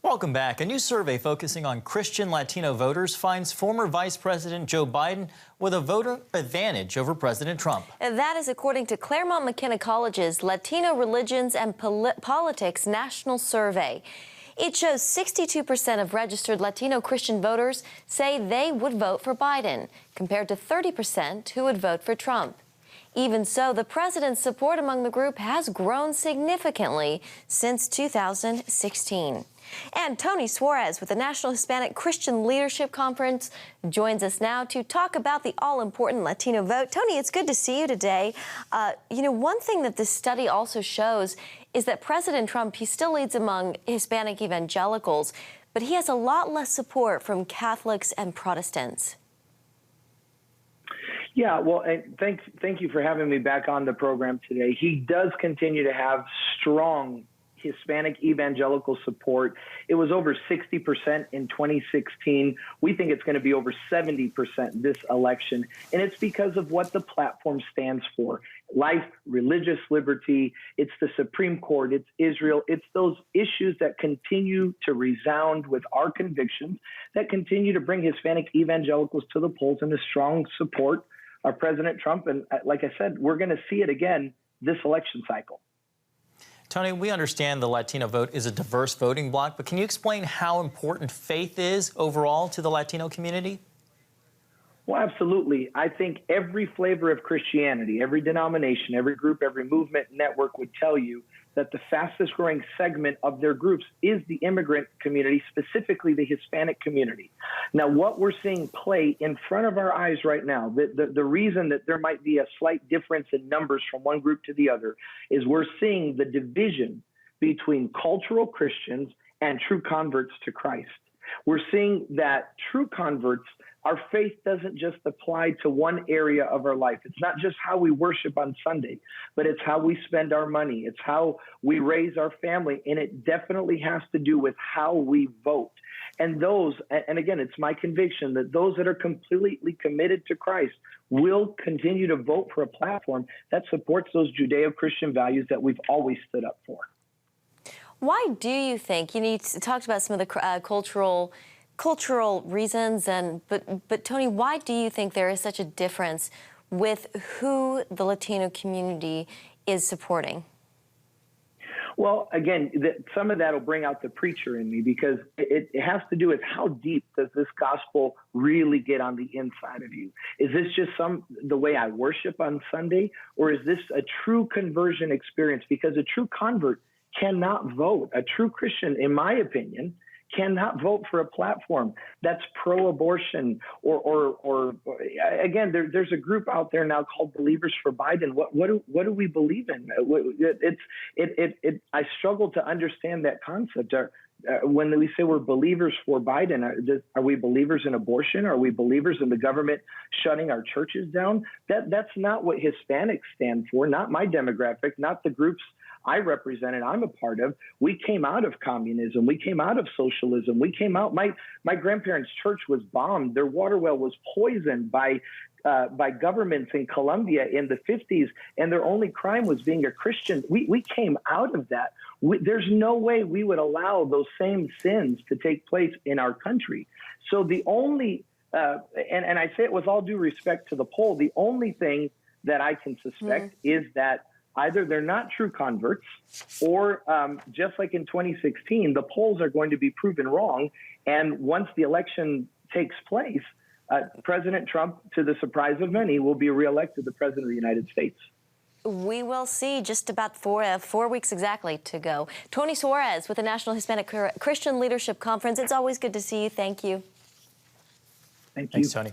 Welcome back. A new survey focusing on Christian Latino voters finds former Vice President Joe Biden with a voter advantage over President Trump. That is according to Claremont McKenna College's Latino Religions and Politics National Survey. It shows 62% of registered Latino Christian voters say they would vote for Biden, compared to 30% who would vote for Trump. Even so, the president's support among the group has grown significantly since 2016. And Tony Suarez with the National Hispanic Christian Leadership Conference joins us now to talk about the all-important Latino vote. Tony, it's good to see you today. One thing that this study also shows is that President Trump, he still leads among Hispanic evangelicals, but he has a lot less support from Catholics and Protestants. Yeah, well, thank you for having me back on the program today. He does continue to have strong Hispanic evangelical support. It was over 60% in 2016. We think it's going to be over 70% this election. And it's because of what the platform stands for. Life, religious liberty, it's the Supreme Court, it's Israel, it's those issues that continue to resound with our convictions, that continue to bring Hispanic evangelicals to the polls in a strong support of President Trump. And like I said, we're going to see it again this election cycle. Tony, we understand the Latino vote is a diverse voting bloc, but can you explain how important faith is overall to the Latino community? Well, absolutely. I think every flavor of Christianity, every denomination, every group, every movement, network would tell you that the fastest growing segment of their groups is the immigrant community, specifically the Hispanic community. Now, what we're seeing play in front of our eyes right now, the reason that there might be a slight difference in numbers from one group to the other is we're seeing the division between cultural Christians and true converts to Christ. We're seeing that true converts, our faith doesn't just apply to one area of our life. It's not just how we worship on Sunday, but it's how we spend our money. It's how we raise our family. And it definitely has to do with how we vote. And again, it's my conviction that those that are completely committed to Christ will continue to vote for a platform that supports those Judeo-Christian values that we've always stood up for. Why do you think, you talked about some of the cultural reasons, but Tony, why do you think there is such a difference with who the Latino community is supporting? Well, again, some of that will bring out the preacher in me, because it has to do with how deep does this gospel really get on the inside of you? Is this just the way I worship on Sunday, or is this a true conversion experience? Because a true convert cannot vote. A true Christian, in my opinion, cannot vote for a platform that's pro-abortion or again, there's a group out there now called Believers for Biden. What do we believe in? I struggle to understand that concept. When we say we're believers for Biden, are we believers in abortion? Are we believers in the government shutting our churches down? That's not what Hispanics stand for, not my demographic, not the groups I represent and I'm a part of. We came out of communism. We came out of socialism. We came out, my grandparents' church was bombed. Their water well was poisoned by governments in Colombia in the 50s, and their only crime was being a Christian. We came out of that. There's no way we would allow those same sins to take place in our country. So the only, and I say it with all due respect to the poll, the only thing that I can suspect is that either they're not true converts, or just like in 2016, the polls are going to be proven wrong. And once the election takes place, President Trump, to the surprise of many, will be reelected the President of the United States. We will see. Just about 4 weeks exactly to go. Tony Suarez with the National Hispanic Christian Leadership Conference. It's always good to see you. Thank you. Thank you. Thanks, Tony.